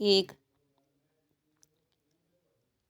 1।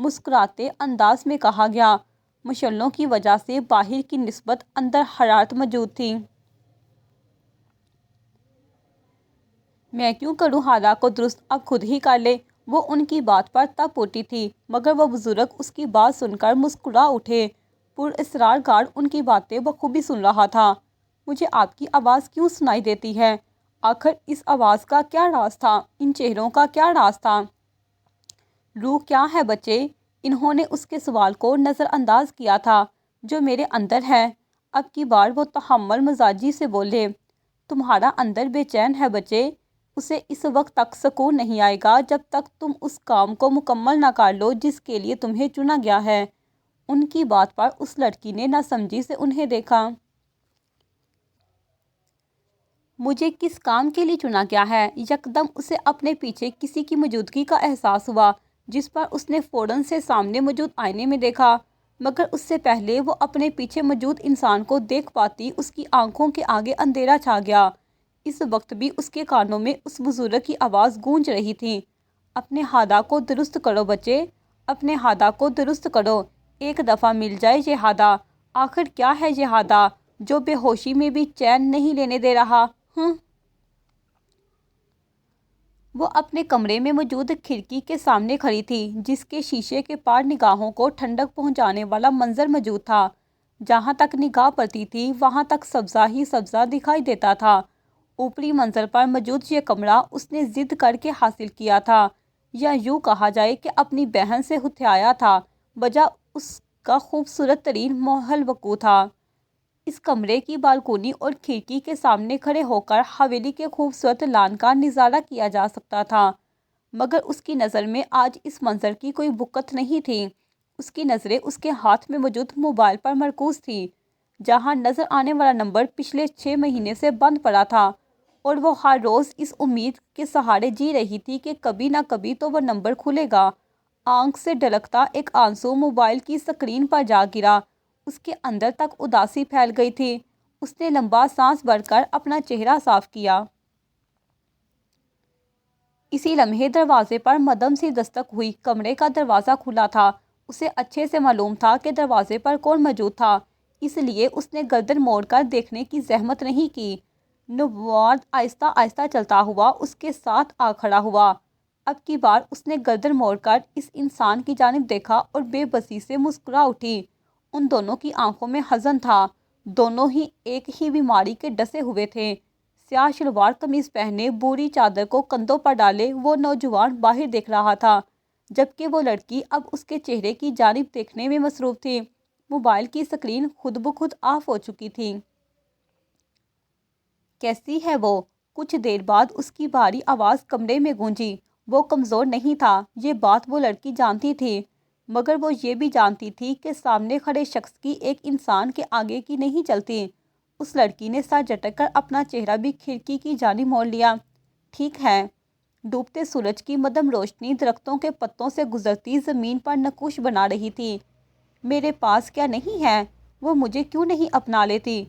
مسکراتے انداز میں کہا گیا۔ مشعلوں کی وجہ سے باہر کی نسبت اندر حرارت موجود تھی۔ میں کیوں کروں ہادا کو درست، اب خود ہی کر لے۔ وہ ان کی بات پر تپ اٹھی تھی، مگر وہ بزرگ اس کی بات سن کر مسکرا اٹھے۔ پراسرار گارڈ ان کی باتیں بخوبی سن رہا تھا۔ مجھے آپ کی آواز کیوں سنائی دیتی ہے؟ آخر اس آواز کا کیا راز تھا؟ ان چہروں کا کیا راز تھا؟ روح کیا ہے بچے؟ انہوں نے اس کے سوال کو نظر انداز کیا تھا۔ جو میرے اندر ہے۔ اب کی بار وہ تحمل مزاجی سے بولے۔ تمہارا اندر بے چین ہے بچے۔ اسے اس وقت تک سکون نہیں آئے گا جب تک تم اس کام کو مکمل نہ کر لو جس کے لیے تمہیں چنا گیا ہے۔ ان کی بات پر اس لڑکی نے ناسمجھی سے انہیں دیکھا۔ مجھے کس کام کے لیے چنا گیا ہے؟ یکدم اسے اپنے پیچھے کسی کی موجودگی کا احساس ہوا، جس پر اس نے فوراً سے سامنے موجود آئینے میں دیکھا، مگر اس سے پہلے وہ اپنے پیچھے موجود انسان کو دیکھ پاتی اس کی آنکھوں کے آگے اندھیرا چھا گیا۔ اس وقت بھی اس کے کانوں میں اس بزرگ کی آواز گونج رہی تھی۔ اپنے ہادا کو درست کرو بچے، اپنے ہادا کو درست کرو۔ ایک دفعہ مل جائے یہ ہادا۔ آخر کیا ہے یہ ہادا جو بے ہوشی میں بھی چین نہیں لینے دے رہا؟ وہ اپنے کمرے میں موجود کھڑکی کے سامنے کھڑی تھی، جس کے شیشے کے پار نگاہوں کو ٹھنڈک پہنچانے والا منظر موجود تھا۔ جہاں تک نگاہ پڑتی تھی وہاں تک سبزہ ہی سبزہ دکھائی دیتا تھا۔ اوپری منزل پر موجود یہ کمرہ اس نے ضد کر کے حاصل کیا تھا، یا یوں کہا جائے کہ اپنی بہن سے ہتھیایا تھا۔ وجہ اس کا خوبصورت ترین محل وقوع تھا۔ اس کمرے کی بالکونی اور کھڑکی کے سامنے کھڑے ہو کر حویلی کے خوبصورت لان کا نظارہ کیا جا سکتا تھا، مگر اس کی نظر میں آج اس منظر کی کوئی بقعت نہیں تھی۔ اس کی نظریں اس کے ہاتھ میں موجود موبائل پر مرکوز تھی، جہاں نظر آنے والا نمبر پچھلے 6 مہینے سے بند پڑا تھا، اور وہ ہر روز اس امید کے سہارے جی رہی تھی کہ کبھی نہ کبھی تو وہ نمبر کھلے گا۔ آنکھ سے ڈھلکتا ایک آنسو موبائل کی سکرین پر جا گرا۔ اس کے اندر تک اداسی پھیل گئی تھی۔ اس نے لمبا سانس بھر کر اپنا چہرہ صاف کیا۔ اسی لمحے دروازے پر مدھم سی دستک ہوئی۔ کمرے کا دروازہ کھلا تھا۔ اسے اچھے سے معلوم تھا کہ دروازے پر کون موجود تھا، اس لیے اس نے گردن موڑ کر دیکھنے کی زحمت نہیں کی۔ نواد آہستہ آہستہ چلتا ہوا اس کے ساتھ آ کھڑا ہوا۔ اب کی بار اس نے گردن موڑ کر اس انسان کی جانب دیکھا اور بے بسی سے مسکرا اٹھی۔ ان دونوں کی آنکھوں میں حزن تھا۔ دونوں ہی ایک ہی بیماری کے ڈسے ہوئے تھے۔ سیاہ شلوار قمیض پہنے، بوری چادر کو کندھوں پر ڈالے وہ نوجوان باہر دیکھ رہا تھا، جبکہ وہ لڑکی اب اس کے چہرے کی جانب دیکھنے میں مصروف تھی۔ موبائل کی سکرین خود بخود آف ہو چکی تھی۔ کیسی ہے وہ؟ کچھ دیر بعد اس کی بھاری آواز کمرے میں گونجی۔ وہ کمزور نہیں تھا، یہ بات وہ لڑکی جانتی تھی، مگر وہ یہ بھی جانتی تھی کہ سامنے کھڑے شخص کی ایک انسان کے آگے کی نہیں چلتی۔ اس لڑکی نے سر جھٹک کر اپنا چہرہ بھی کھڑکی کی جانب موڑ لیا۔ ٹھیک ہے۔ ڈوبتے سورج کی مدھم روشنی درختوں کے پتوں سے گزرتی زمین پر نقوش بنا رہی تھی۔ میرے پاس کیا نہیں ہے؟ وہ مجھے کیوں نہیں اپنا لیتی؟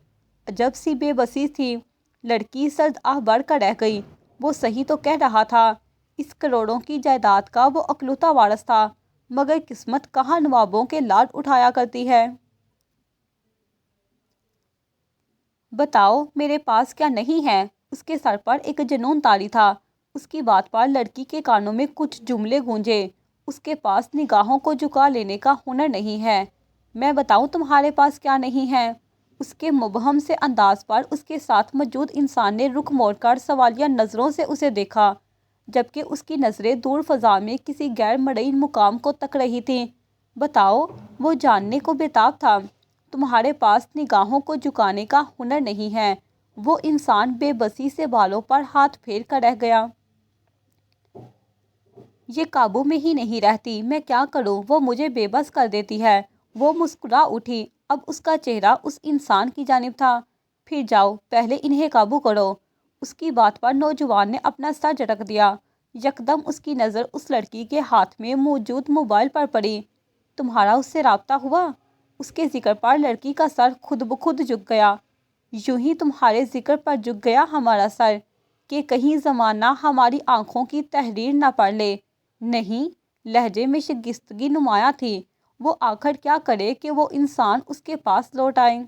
عجب سی بے بسی تھی۔ لڑکی سرد آہ بھر کر رہ گئی۔ وہ صحیح تو کہہ رہا تھا۔ اس کروڑوں کی جائیداد کا وہ اکلوتا وارث تھا، مگر قسمت کہاں نوابوں کے لاڈ اٹھایا کرتی ہے۔ بتاؤ میرے پاس کیا نہیں ہے؟ اس کے سر پر ایک جنون طاری تھا۔ اس کی بات پر لڑکی کے کانوں میں کچھ جملے گونجے۔ اس کے پاس نگاہوں کو جھکا لینے کا ہنر نہیں ہے۔ میں بتاؤں تمہارے پاس کیا نہیں ہے؟ اس کے مبہم سے انداز پر اس کے ساتھ موجود انسان نے رخ موڑ کر سوالیہ نظروں سے اسے دیکھا، جبکہ اس کی نظریں دور فضا میں کسی غیر مرئی مقام کو تک رہی تھیں۔ بتاؤ، وہ جاننے کو بےتاب تھا۔ تمہارے پاس نگاہوں کو جھکانے کا ہنر نہیں ہے۔ وہ انسان بے بسی سے بالوں پر ہاتھ پھیر کر رہ گیا۔ یہ قابو میں ہی نہیں رہتی، میں کیا کروں؟ وہ مجھے بے بس کر دیتی ہے۔ وہ مسکرا اٹھی۔ اب اس کا چہرہ اس انسان کی جانب تھا۔ پھر جاؤ، پہلے انہیں قابو کرو۔ اس کی بات پر نوجوان نے اپنا سر جھٹک دیا۔ یکدم اس کی نظر اس لڑکی کے ہاتھ میں موجود موبائل پر پڑی۔ تمہارا اس سے رابطہ ہوا؟ اس کے ذکر پر لڑکی کا سر خود بخود جھک گیا۔ یوں ہی تمہارے ذکر پر جھک گیا ہمارا سر، کہ کہیں زمانہ ہماری آنکھوں کی تحریر نہ پڑھ لے۔ نہیں، لہجے میں شگفتگی نمایاں تھی۔ وہ آخر کیا کرے کہ وہ انسان اس کے پاس لوٹ آئے۔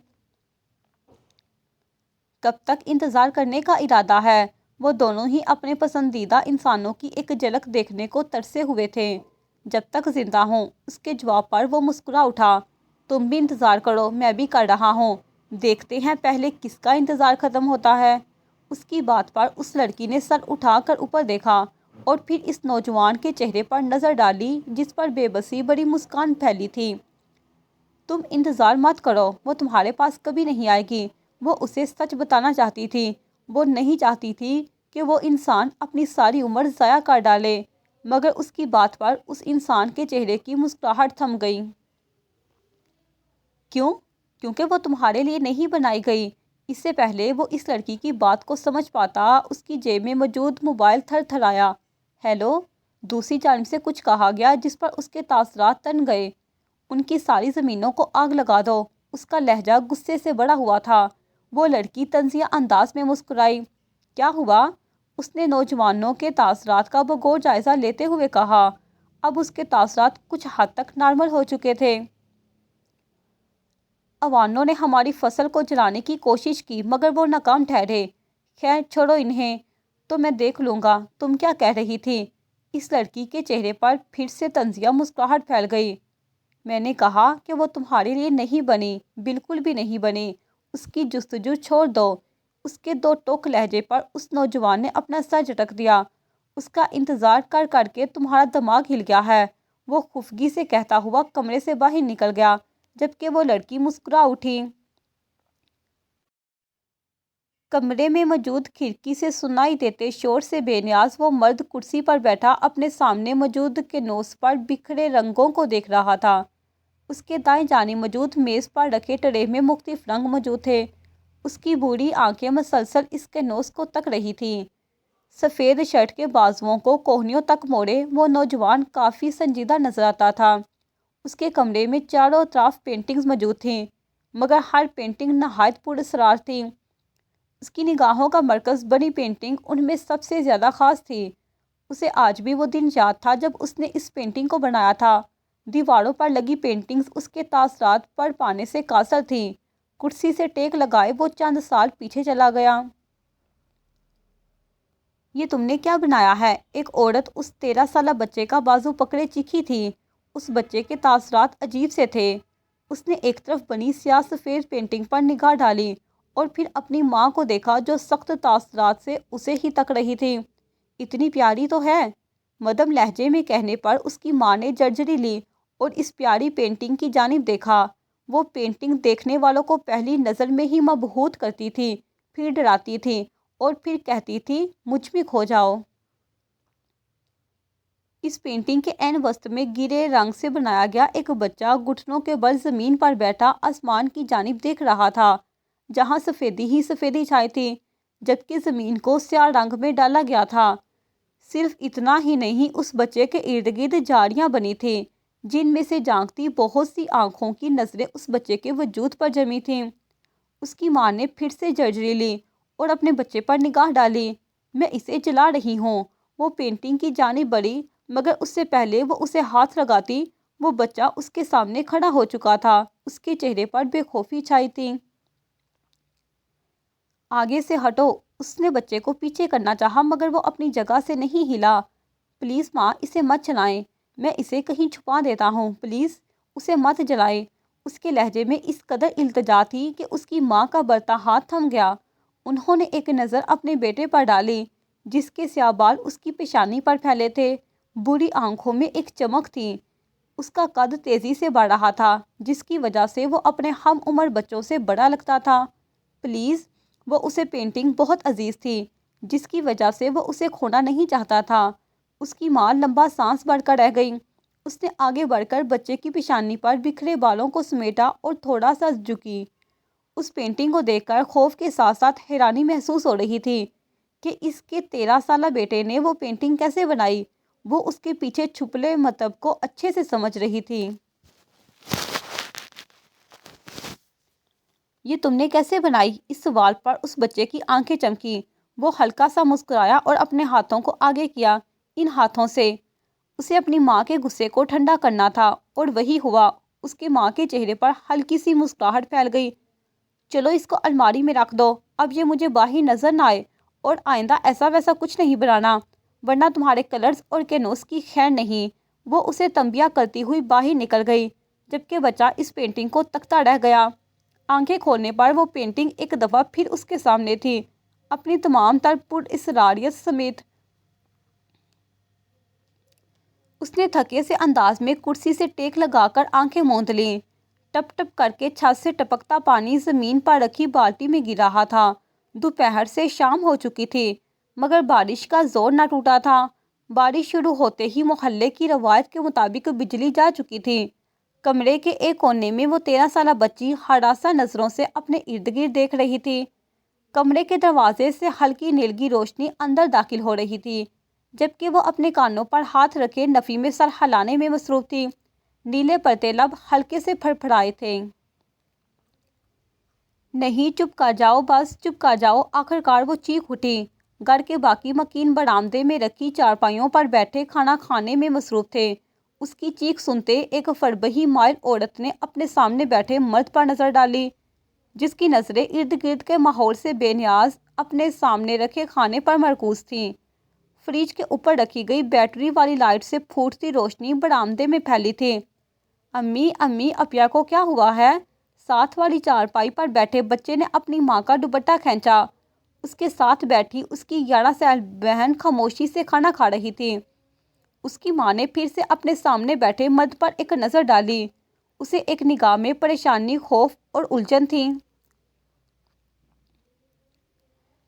کب تک انتظار کرنے کا ارادہ ہے؟ وہ دونوں ہی اپنے پسندیدہ انسانوں کی ایک جھلک دیکھنے کو ترسے ہوئے تھے۔ جب تک زندہ ہوں۔ اس کے جواب پر وہ مسکرا اٹھا۔ تم بھی انتظار کرو، میں بھی کر رہا ہوں۔ دیکھتے ہیں پہلے کس کا انتظار ختم ہوتا ہے۔ اس کی بات پر اس لڑکی نے سر اٹھا کر اوپر دیکھا اور پھر اس نوجوان کے چہرے پر نظر ڈالی جس پر بے بسی بڑی مسکان پھیلی تھی۔ تم انتظار مت کرو، وہ تمہارے پاس کبھی نہیں آئے گی۔ وہ اسے سچ بتانا چاہتی تھی۔ وہ نہیں چاہتی تھی کہ وہ انسان اپنی ساری عمر ضائع کر ڈالے، مگر اس کی بات پر اس انسان کے چہرے کی مسکراہٹ تھم گئی۔ کیوں؟ کیونکہ وہ تمہارے لیے نہیں بنائی گئی۔ اس سے پہلے وہ اس لڑکی کی بات کو سمجھ پاتا، اس کی جیب میں موجود موبائل تھر تھرایا۔ ہیلو؟ دوسری جانب سے کچھ کہا گیا جس پر اس کے تاثرات تن گئے۔ ان کی ساری زمینوں کو آگ لگا دو۔ اس کا لہجہ غصے سے بڑا ہوا تھا۔ وہ لڑکی طنزیہ انداز میں مسکرائی۔ کیا ہوا؟ اس نے نوجوانوں کے تاثرات کا بغور جائزہ لیتے ہوئے کہا۔ اب اس کے تاثرات کچھ حد تک نارمل ہو چکے تھے۔ عوانوں نے ہماری فصل کو جلانے کی کوشش کی مگر وہ ناکام ٹھہرے۔ خیر چھوڑو انہیں، تو میں دیکھ لوں گا۔ تم کیا کہہ رہی تھی؟ اس لڑکی کے چہرے پر پھر سے طنزیہ مسکراہٹ پھیل گئی۔ میں نے کہا کہ وہ تمہارے لیے نہیں بنی، بالکل بھی نہیں بنی۔ اس کی جستجو چھوڑ دو۔ اس کے دو ٹوک لہجے پر اس نوجوان نے اپنا سر جھٹک دیا۔ اس کا انتظار کر کر کے تمہارا دماغ ہل گیا ہے، وہ خفگی سے کہتا ہوا کمرے سے باہر نکل گیا، جبکہ وہ لڑکی مسکرا اٹھی۔ کمرے میں موجود کھڑکی سے سنائی دیتے شور سے بے نیاز وہ مرد کرسی پر بیٹھا اپنے سامنے موجود کینوس پر بکھرے رنگوں کو دیکھ رہا تھا۔ اس کے دائیں جانب موجود میز پر رکھے ٹرے میں مختلف رنگ موجود تھے۔ اس کی بوڑھی آنکھیں مسلسل اس کینوس کو تک رہی تھیں۔ سفید شرٹ کے بازوؤں کو کوہنیوں تک موڑے وہ نوجوان کافی سنجیدہ نظر آتا تھا۔ اس کے کمرے میں چاروں طرف پینٹنگز موجود تھیں، مگر ہر پینٹنگ نہایت پراسرار تھی۔ اس کی نگاہوں کا مرکز بنی پینٹنگ ان میں سب سے زیادہ خاص تھی۔ اسے آج بھی وہ دن یاد تھا جب اس نے اس پینٹنگ کو بنایا تھا۔ دیواروں پر لگی پینٹنگز اس کے تاثرات پر پانے سے قاصر تھیں۔ کرسی سے ٹیک لگائے وہ چند سال پیچھے چلا گیا۔ یہ تم نے کیا بنایا ہے؟ ایک عورت اس 13 سالہ بچے کا بازو پکڑے چیخی تھی۔ اس بچے کے تاثرات عجیب سے تھے۔ اس نے ایک طرف بنی سیاہ سفید پینٹنگ پر نگاہ ڈالی اور پھر اپنی ماں کو دیکھا جو سخت تاثرات سے اسے ہی تک رہی تھی۔ اتنی پیاری تو ہے، مدھم لہجے میں کہنے پر اس کی ماں نے جھرجھری لی اور اس پیاری پینٹنگ کی جانب دیکھا۔ وہ پینٹنگ دیکھنے والوں کو پہلی نظر میں ہی مبہوت کرتی تھی، پھر ڈراتی تھی اور پھر کہتی تھی مجھ میں کھو جاؤ۔ اس پینٹنگ کے عین وسط میں گرے رنگ سے بنایا گیا ایک بچہ گھٹنوں کے بل زمین پر بیٹھا آسمان کی جانب دیکھ رہا تھا، جہاں سفیدی ہی سفیدی چھائی تھی، جبکہ زمین کو سیاہ رنگ میں ڈالا گیا تھا۔ صرف اتنا ہی نہیں، اس بچے کے ارد گرد جھاڑیاں بنی تھیں، جن میں سے جھانکتی بہت سی آنکھوں کی نظریں اس بچے کے وجود پر جمی تھیں۔ اس کی ماں نے پھر سے جھرجھری لی اور اپنے بچے پر نگاہ ڈالی۔ میں اسے جلا رہی ہوں۔ وہ پینٹنگ کی جانب بڑھی، مگر اس سے پہلے وہ اسے ہاتھ لگاتی، وہ بچہ اس کے سامنے کھڑا ہو چکا تھا۔ اس کے چہرے پر بے خوفی چھائی تھی۔ آگے سے ہٹو، اس نے بچے کو پیچھے کرنا چاہا مگر وہ اپنی جگہ سے نہیں ہلا۔ پلیز ماں، اسے مت چلائیں، میں اسے کہیں چھپا دیتا ہوں، پلیز اسے مت جلائیں۔ اس کے لہجے میں اس قدر التجا تھی کہ اس کی ماں کا بڑھتا ہاتھ تھم گیا۔ انہوں نے ایک نظر اپنے بیٹے پر ڈالی، جس کے سیاہ بال اس کی پیشانی پر پھیلے تھے۔ بوڑھی آنکھوں میں ایک چمک تھی۔ اس کا قد تیزی سے بڑھ رہا تھا، جس کی وجہ سے وہ اپنے ہم عمر بچوں سے بڑا لگتا تھا۔ پلیز، وہ اسے پینٹنگ بہت عزیز تھی، جس کی وجہ سے وہ اسے کھونا نہیں چاہتا تھا۔ اس کی ماں لمبا سانس بھر کر رہ گئی۔ اس نے آگے بڑھ کر بچے کی پیشانی پر بکھرے بالوں کو سمیٹا اور تھوڑا سا جھکی۔ اس پینٹنگ کو دیکھ کر خوف کے ساتھ ساتھ حیرانی محسوس ہو رہی تھی کہ اس کے 13 سالہ بیٹے نے وہ پینٹنگ کیسے بنائی۔ وہ اس کے پیچھے چھپلے مطلب کو اچھے سے سمجھ رہی تھی۔ یہ تم نے کیسے بنائی؟ اس سوال پر اس بچے کی آنکھیں چمکی۔ وہ ہلکا سا مسکرایا اور اپنے ہاتھوں کو آگے کیا۔ ان ہاتھوں سے اسے اپنی ماں کے غصے کو ٹھنڈا کرنا تھا، اور وہی ہوا۔ اس کے ماں کے چہرے پر ہلکی سی مسکراہٹ پھیل گئی۔ چلو اس کو الماری میں رکھ دو، اب یہ مجھے باہر نظر نہ آئے، اور آئندہ ایسا ویسا کچھ نہیں بنانا، ورنہ تمہارے کلرز اور کینوس کی خیر نہیں۔ وہ اسے تنبیہ کرتی ہوئی باہر نکل گئی، جبکہ بچہ اس پینٹنگ کو تکتا رہ گیا۔ آنکھیں کھولنے پر وہ پینٹنگ ایک دفعہ پھر اس کے سامنے تھی، اپنی تمام تر پراسراریت سمیت۔ اس نے تھکے سے انداز میں کرسی سے ٹیک لگا کر آنکھیں موند لیں۔ ٹپ ٹپ کر کے چھت سے ٹپکتا پانی زمین پر رکھی بالٹی میں گر رہا تھا۔ دوپہر سے شام ہو چکی تھی، مگر بارش کا زور نہ ٹوٹا تھا۔ بارش شروع ہوتے ہی محلے کی روایت کے مطابق بجلی جا چکی تھی۔ کمرے کے ایک کونے میں وہ 13 سالہ بچی ہراساں نظروں سے اپنے ارد گرد دیکھ رہی تھی۔ کمرے کے دروازے سے ہلکی نیلگی روشنی اندر داخل ہو رہی تھی، جبکہ وہ اپنے کانوں پر ہاتھ رکھے نفی میں سر ہلانے میں مصروف تھی۔ نیلے پرتے لب ہلکے سے پھڑپھڑائے تھے۔ نہیں، چپ کر جاؤ، بس چپ کر جاؤ۔ آخرکار وہ چیخ اٹھی۔ گھر کے باقی مکین برآمدے میں رکھی چارپائیوں پر بیٹھے کھانا کھانے میں مصروف تھے۔ اس کی چیخ سنتے ایک فربہی مائل عورت نے اپنے سامنے بیٹھے مرد پر نظر ڈالی، جس کی نظریں ارد گرد کے ماحول سے بے نیاز اپنے سامنے رکھے کھانے پر مرکوز تھیں۔ فریج کے اوپر رکھی گئی بیٹری والی لائٹ سے پھوٹتی روشنی برآمدے میں پھیلی تھی۔ امی، امی، اپیا کو کیا ہوا ہے؟ ساتھ والی چارپائی پر بیٹھے بچے نے اپنی ماں کا دوپٹہ کھینچا۔ اس کے ساتھ بیٹھی اس کی 11 سال بہن خاموشی سے کھانا کھا رہی تھی۔ اس کی ماں نے پھر سے اپنے سامنے بیٹھے مرد پر ایک نظر ڈالی۔ اسے ایک نگاہ میں پریشانی، خوف اور الجھن تھی۔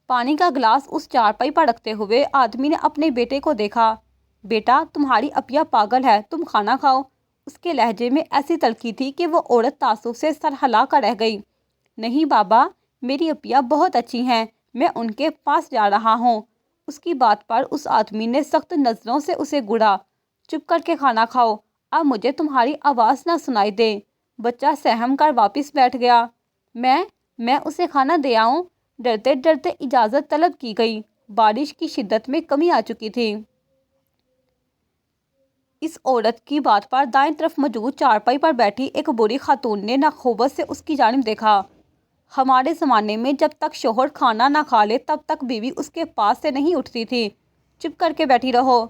پانی کا گلاس اس چارپائی پر رکھتے ہوئے آدمی نے اپنے بیٹے کو دیکھا۔ بیٹا، تمہاری اپیا پاگل ہے، تم کھانا کھاؤ۔ اس کے لہجے میں ایسی تلخی تھی کہ وہ عورت تعصب سے سر ہلا کر رہ گئی۔ نہیں بابا، میری اپیا بہت اچھی ہیں، میں ان کے پاس جا رہا ہوں۔ اس کی بات پر اس آدمی نے سخت نظروں سے اسے گھورا۔ چپ کر کے کھانا کھاؤ، اب مجھے تمہاری آواز نہ سنائی دے۔ بچہ سہم کر واپس بیٹھ گیا۔ میں اسے کھانا دے آؤں؟ ڈرتے ڈرتے اجازت طلب کی گئی۔ بارش کی شدت میں کمی آ چکی تھی۔ اس عورت کی بات پر دائیں طرف موجود چارپائی پر بیٹھی ایک بوڑھی خاتون نے ناقوبت سے اس کی جانب دیکھا۔ ہمارے زمانے میں جب تک شوہر کھانا نہ کھا لے تب تک بیوی اس کے پاس سے نہیں اٹھتی تھی۔ چپ کر کے بیٹھی رہو۔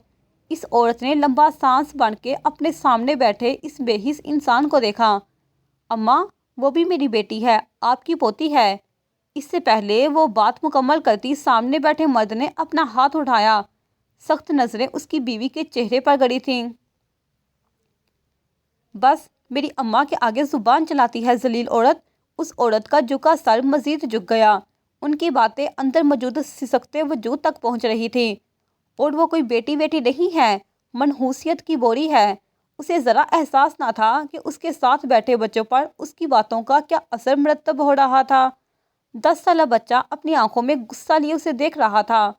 اس عورت نے لمبا سانس بن کے اپنے سامنے بیٹھے اس بے حس انسان کو دیکھا۔ اماں، وہ بھی میری بیٹی ہے، آپ کی پوتی ہے۔ اس سے پہلے وہ بات مکمل کرتی سامنے بیٹھے مرد نے اپنا ہاتھ اٹھایا۔ سخت نظریں اس کی بیوی کے چہرے پر گڑی تھیں۔ بس، میری اماں کے آگے زبان چلاتی ہے ذلیل عورت۔ اس عورت کا جھکا سر مزید جھک گیا۔ ان کی باتیں اندر موجود سسکتے وجود تک پہنچ رہی تھیں۔ اور وہ کوئی بیٹی نہیں ہے، منحوسیت کی بوری ہے۔ اسے ذرا احساس نہ تھا کہ اس کے ساتھ بیٹھے بچوں پر اس کی باتوں کا کیا اثر مرتب ہو رہا تھا۔ 10 سالہ بچہ اپنی آنکھوں میں غصہ لیے اسے دیکھ رہا تھا،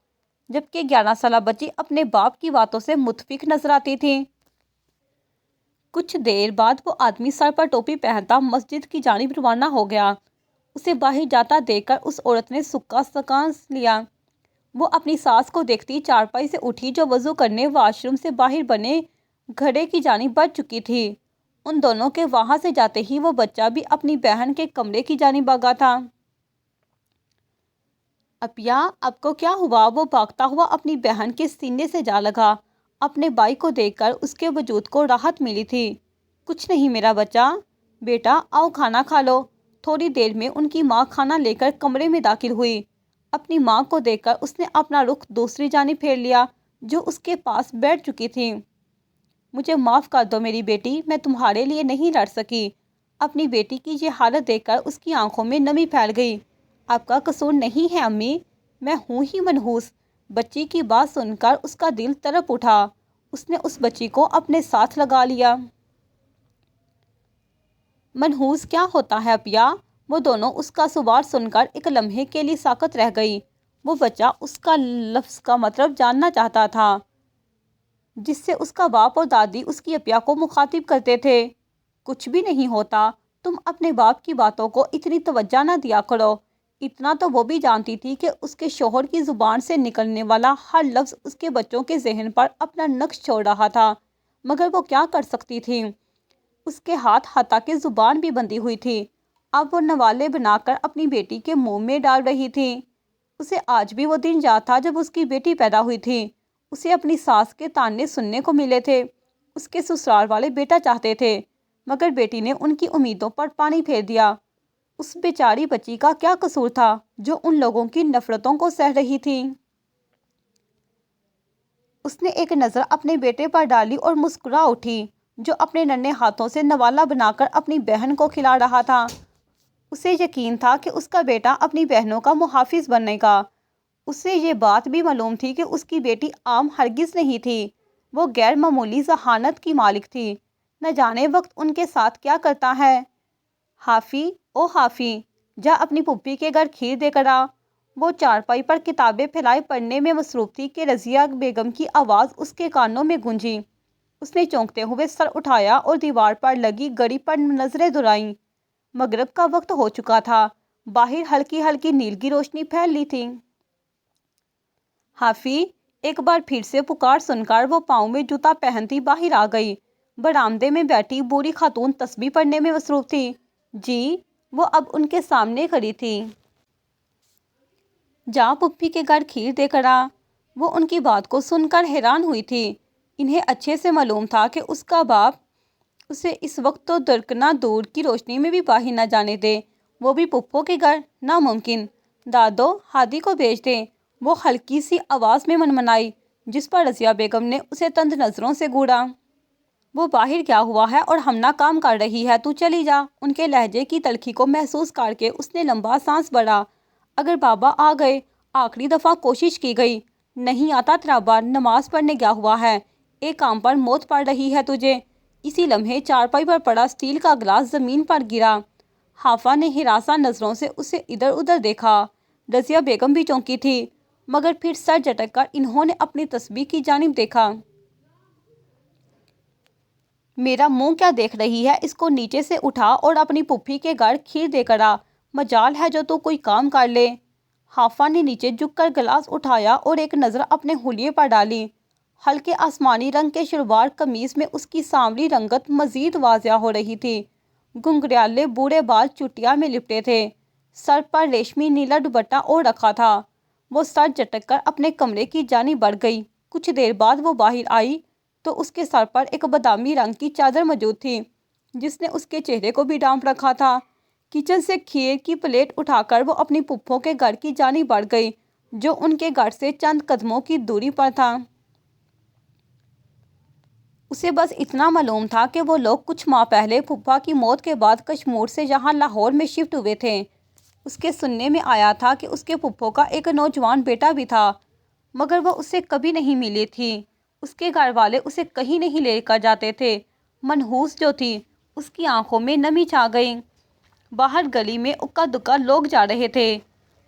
جبکہ 11 سالہ بچی اپنے باپ کی باتوں سے متفق نظر آتی تھی۔ کچھ دیر بعد وہ آدمی سر پر ٹوپی پہنتا مسجد کی جانب روانہ ہو گیا۔ اسے باہر جاتا دیکھ کر اس عورت نے سکا سانس لیا۔ وہ اپنی ساس کو دیکھتی چارپائی سے اٹھی جو وضو کرنے واش روم سے باہر بنے گھڑے کی جانب بڑھ چکی تھی۔ ان دونوں کے وہاں سے جاتے ہی وہ بچہ بھی اپنی بہن کے کمرے کی جانب بھاگا تھا۔ اپیا، اب کو کیا ہوا؟ وہ بھاگتا ہوا اپنی بہن کے سینے سے جا لگا۔ اپنے بھائی کو دیکھ کر اس کے وجود کو راحت ملی تھی۔ کچھ نہیں میرا بچہ، بیٹا آؤ کھانا کھا لو۔ تھوڑی دیر میں ان کی ماں کھانا لے کر کمرے میں داخل ہوئی۔ اپنی ماں کو دیکھ کر اس نے اپنا رخ دوسری جانب پھیر لیا جو اس کے پاس بیٹھ چکی تھی۔ مجھے معاف کر دو میری بیٹی، میں تمہارے لیے نہیں لڑ سکی۔ اپنی بیٹی کی یہ حالت دیکھ کر اس کی آنکھوں میں نمی پھیل گئی۔ آپ کا قصور نہیں ہے امی، میں ہوں ہی منحوس۔ بچی کی بات سن کر اس کا دل تڑپ اٹھا۔ اس نے اس بچی کو اپنے ساتھ لگا لیا۔ منحوس کیا ہوتا ہے اپیا؟ وہ دونوں اس کا سوال سن کر ایک لمحے کے لیے ساکت رہ گئی۔ وہ بچہ اس کا لفظ کا مطلب جاننا چاہتا تھا، جس سے اس کا باپ اور دادی اس کی اپیا کو مخاطب کرتے تھے۔ کچھ بھی نہیں ہوتا، تم اپنے باپ کی باتوں کو اتنی توجہ نہ دیا کرو۔ اتنا تو وہ بھی جانتی تھی کہ اس کے شوہر کی زبان سے نکلنے والا ہر لفظ اس کے بچوں کے ذہن پر اپنا نقش چھوڑ رہا تھا۔ مگر وہ کیا کر سکتی تھی؟ اس کے ہاتھ حتیٰ کہ زبان بھی بندھی ہوئی تھی۔ اب وہ نوالے بنا کر اپنی بیٹی کے منہ میں ڈال رہی تھی۔ اسے آج بھی وہ دن یاد تھا جب اس کی بیٹی پیدا ہوئی تھی۔ اسے اپنی ساس کے طعنے سننے کو ملے تھے۔ اس کے سسرال والے بیٹا چاہتے تھے، مگر بیٹی نے ان کی امیدوں پر پانی پھیر دیا۔ اس بیچاری بچی کا کیا قصور تھا جو ان لوگوں کی نفرتوں کو سہ رہی تھی؟ اس نے ایک نظر اپنے بیٹے پر ڈالی اور مسکرا اٹھی، جو اپنے ننھے ہاتھوں سے نوالا بنا کر اپنی بہن کو کھلا رہا تھا۔ اسے یقین تھا کہ اس کا بیٹا اپنی بہنوں کا محافظ بننے گا۔ اسے یہ بات بھی معلوم تھی کہ اس کی بیٹی عام ہرگز نہیں تھی، وہ غیر معمولی ذہانت کی مالک تھی۔ نہ جانے وقت ان کے ساتھ کیا کرتا ہے۔ حافی، او حافی، جا اپنی پھوپھی کے گھر کھیر دے کر آ۔ وہ چارپائی پر کتابیں پھیلائے پڑھنے میں مصروف تھی کہ رضیہ بیگم کی آواز اس کے کانوں میں گونجی۔ اس نے چونکتے ہوئے سر اٹھایا اور دیوار پر لگی گھڑی پر نظریں دوڑائیں۔ مغرب کا وقت ہو چکا تھا، باہر ہلکی ہلکی نیل کی روشنی پھیل لی تھی۔ حافی، ایک بار پھر سے پکار سن کر وہ پاؤں میں جوتا پہنتی باہر آ گئی۔ برآمدے میں بیٹھی بوڑھی خاتون تسبیح پڑھنے میں مصروف تھی۔ جی، وہ اب ان کے سامنے کھڑی تھی۔ جا پھوپھی کے گھر کھیر دے کر آ۔ وہ ان کی بات کو سن کر حیران ہوئی تھی۔ انہیں اچھے سے معلوم تھا کہ اس کا باپ اسے اس وقت تو درکنا دور کی روشنی میں بھی باہر نہ جانے دے، وہ بھی پھپھو کے گھر، ناممکن۔ دادو، ہادی کو بھیج دیں، وہ ہلکی سی آواز میں منمنائی، جس پر رضیہ بیگم نے اسے تند نظروں سے گھورا۔ وہ باہر گیا ہوا ہے اور ہم کام کر رہی ہے، تو چلی جا۔ ان کے لہجے کی تلخی کو محسوس کر کے اس نے لمبا سانس بھرا۔ اگر بابا آ گئے؟ آخری دفعہ کوشش کی گئی۔ نہیں آتا تیرا باپ نماز پڑھنے گیا ہوا ہے، ایک کام پر موت پڑ رہی ہے تجھے۔ اسی لمحے چارپائی پر پڑا اسٹیل کا گلاس زمین پر گرا۔ حافہ نے ہراساں نظروں سے اسے ادھر ادھر دیکھا۔ رضیہ بیگم بھی چونکی تھی، مگر پھر سر جھٹک کر انہوں نے اپنی تسبیح کی جانب دیکھا۔ میرا منہ کیا دیکھ رہی ہے؟ اس کو نیچے سے اٹھا اور اپنی پھوپھی کے گھر کھیر دے کر آ، مجال ہے جو تو کوئی کام کر لے۔ حافہ نے نیچے جھک کر گلاس اٹھایا اور ایک نظر اپنے حلیے پر ڈالی۔ ہلکے آسمانی رنگ کے شلوار قمیض میں اس کی سانولی رنگت مزید واضح ہو رہی تھی۔ گھنگریالے بوڑھے بال چٹیا میں لپٹے تھے، سر پر ریشمی نیلا دوپٹہ اوڑھ رکھا تھا۔ وہ سر جھٹک کر اپنے کمرے کی جانب بڑھ گئی۔ کچھ دیر بعد وہ باہر آئی تو اس کے سر پر ایک بادامی رنگ کی چادر موجود تھی، جس نے اس کے چہرے کو بھی ڈھانپ رکھا تھا۔ کچن سے کھیر کی پلیٹ اٹھا کر وہ اپنی پھپھو کے گھر کی جانب بڑھ گئی، جو ان کے گھر سے چند قدموں کی دوری پر تھا۔ اسے بس اتنا معلوم تھا کہ وہ لوگ کچھ ماہ پہلے پھپھا کی موت کے بعد کشمور سے یہاں لاہور میں شفٹ ہوئے تھے۔ اس کے سننے میں آیا تھا کہ اس کے پھپھو کا ایک نوجوان بیٹا بھی تھا، مگر وہ اسے کبھی نہیں ملی تھی۔ اس کے گھر والے اسے کہیں نہیں لے کر جاتے تھے۔ منحوس جو تھی، اس کی آنکھوں میں نمی چھا گئی۔ باہر گلی میں اکا دکا لوگ جا رہے تھے،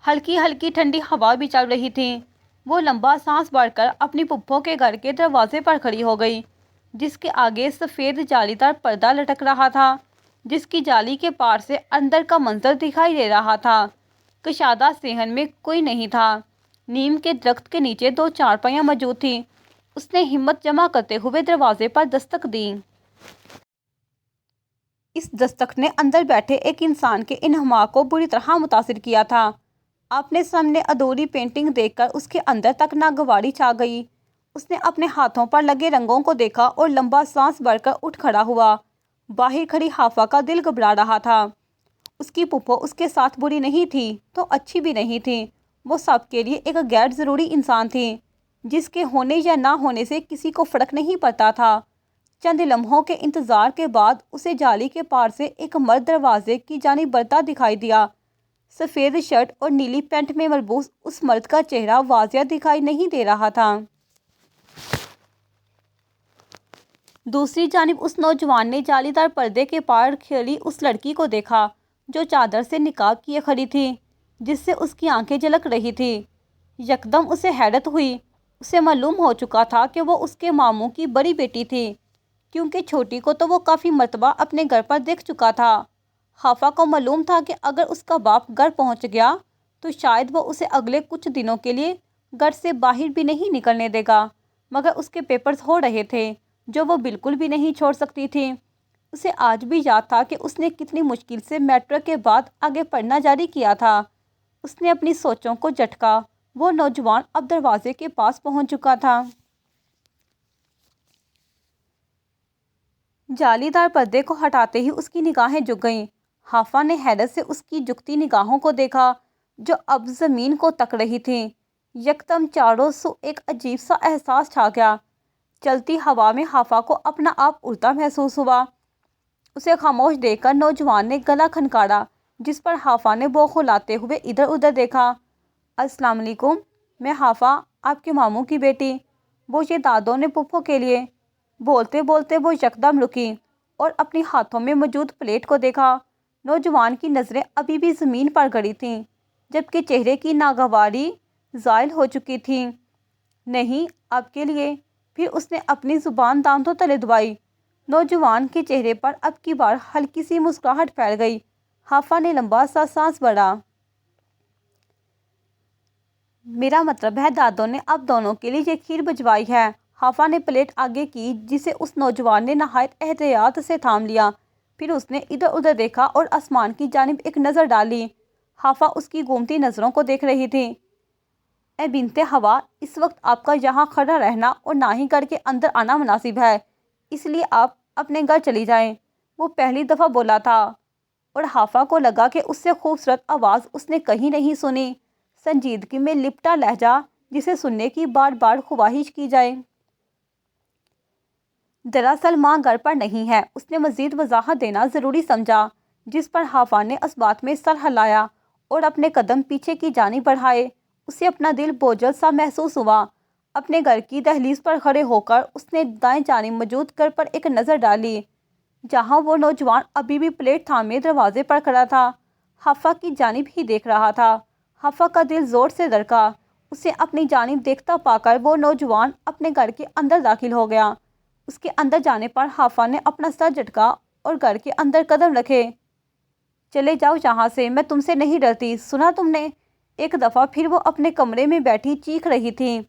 ہلکی ہلکی ٹھنڈی ہوا بھی چل رہی تھی۔ وہ لمبا سانس بھر کر اپنی پھپھو کے گھر کے دروازے پر کھڑی ہو گئی، جس کے آگے سفید جالی دار پردہ لٹک رہا تھا، جس کی جالی کے پار سے اندر کا منظر دکھائی دے رہا تھا۔ کشادہ صحن میں کوئی نہیں تھا۔ نیم کے درخت کے نیچے دو چارپائیاں موجود تھیں۔ اس نے ہمت جمع کرتے ہوئے دروازے پر دستک دی۔ اس دستک نے اندر بیٹھے ایک انسان کے انہماک کو بری طرح متاثر کیا تھا۔ اپنے سامنے ادھوری پینٹنگ دیکھ کر اس کے اندر تک ناگواری چھا گئی۔ اس نے اپنے ہاتھوں پر لگے رنگوں کو دیکھا اور لمبا سانس بھر کر اٹھ کھڑا ہوا۔ باہر کھڑی حافہ کا دل گھبرا رہا تھا۔ اس کی پھپھو اس کے ساتھ بری نہیں تھی تو اچھی بھی نہیں تھی، وہ سب کے لیے ایک غیر ضروری انسان تھی، جس کے ہونے یا نہ ہونے سے کسی کو فرق نہیں پڑتا تھا۔ چند لمحوں کے انتظار کے بعد اسے جالی کے پار سے ایک مرد دروازے کی جانب بڑھتا دکھائی دیا۔ سفید شرٹ اور نیلی پینٹ میں ملبوس اس مرد کا چہرہ واضح دکھائی نہیں دے رہا تھا۔ دوسری جانب اس نوجوان نے جالی دار پردے کے پار کھڑی اس لڑکی کو دیکھا، جو چادر سے نقاب کیے کھڑی تھی، جس سے اس کی آنکھیں جھلک رہی تھی۔ یکدم اسے حیرت ہوئی۔ اسے معلوم ہو چکا تھا کہ وہ اس کے ماموں کی بڑی بیٹی تھی، کیونکہ چھوٹی کو تو وہ کافی مرتبہ اپنے گھر پر دیکھ چکا تھا۔ حافہ کو معلوم تھا کہ اگر اس کا باپ گھر پہنچ گیا تو شاید وہ اسے اگلے کچھ دنوں کے لیے گھر سے باہر بھی نہیں نکلنے دے گا، مگر اس کے پیپرز ہو رہے تھے، جو وہ بالکل بھی نہیں چھوڑ سکتی تھی۔ اسے آج بھی یاد تھا کہ اس نے کتنی مشکل سے میٹرک کے بعد آگے پڑھنا جاری کیا تھا۔ اس نے اپنی سوچوں کو جھٹکا۔ وہ نوجوان اب دروازے کے پاس پہنچ چکا تھا۔ جالی دار پردے کو ہٹاتے ہی اس کی نگاہیں جھک گئیں۔ حافظ نے حیرت سے اس کی جھکتی نگاہوں کو دیکھا جو اب زمین کو تک رہی تھیں۔ یکدم چاروں سو ایک عجیب سا احساس چھا گیا۔ چلتی ہوا میں حافظ کو اپنا آپ اڑتا محسوس ہوا۔ اسے خاموش دیکھ کر نوجوان نے گلا کھنکارا، جس پر حافظ نے بوکھلاتے ہوئے ادھر ادھر دیکھا۔ السلام علیکم، میں حافظ، آپ کے ماموں کی بیٹی۔ وہ یہ دادوں نے پھپھو کے لیے۔ بولتے بولتے وہ یکدم رکی اور اپنی ہاتھوں میں موجود پلیٹ کو دیکھا۔ نوجوان کی نظریں ابھی بھی زمین پر گڑی تھیں، جبکہ چہرے کی ناگواری زائل ہو چکی تھی۔ نہیں، آپ کے لیے۔ پھر اس نے اپنی زبان دانتوں تلے دبائی۔ نوجوان کے چہرے پر اب کی بار ہلکی سی مسکراہٹ پھیل گئی۔ حافظ نے لمبا سا سانس بھرا۔ میرا مطلب ہے دادوں نے اب دونوں کے لیے یہ کھیر بھجوائی ہے۔ حافظ نے پلیٹ آگے کی، جسے اس نوجوان نے نہایت احتیاط سے تھام لیا۔ پھر اس نے ادھر ادھر دیکھا اور آسمان کی جانب ایک نظر ڈالی۔ حافظ اس کی گھومتی نظروں کو دیکھ رہی تھی۔ اے بنت ہوا، اس وقت آپ کا یہاں کھڑا رہنا اور نہ ہی گھر کے اندر آنا مناسب ہے، اس لیے آپ اپنے گھر چلی جائیں۔ وہ پہلی دفعہ بولا تھا اور حافظ کو لگا کہ اس سے خوبصورت آواز اس نے کہیں نہیں سنی۔ سنجیدگی میں لپٹا لہجہ جسے سننے کی بار بار خواہش کی جائے۔ دراصل ماں گھر پر نہیں ہے، اس نے مزید وضاحت دینا ضروری سمجھا، جس پر حافظ نے اس بات میں سر ہلایا اور اپنے قدم پیچھے کی جانب بڑھائے۔ اسے اپنا دل بوجھل سا محسوس ہوا۔ اپنے گھر کی دہلیز پر کھڑے ہو کر اس نے دائیں جانب موجود گھر پر ایک نظر ڈالی، جہاں وہ نوجوان ابھی بھی پلیٹ تھامے دروازے پر کھڑا تھا، حافظ کی جانب ہی دیکھ رہا تھا۔ حافظ کا دل زور سے دھڑکا۔ اسے اپنی جانب دیکھتا پا کر وہ نوجوان اپنے گھر کے اندر داخل ہو گیا۔ اس کے اندر جانے پر حافظ نے اپنا سر جھٹکا اور گھر کے اندر قدم رکھے۔ چلے جاؤ یہاں سے، میں تم سے نہیں ڈرتی، سنا تم نے؟ ایک دفعہ پھر وہ اپنے کمرے میں بیٹھی چیخ رہی تھی۔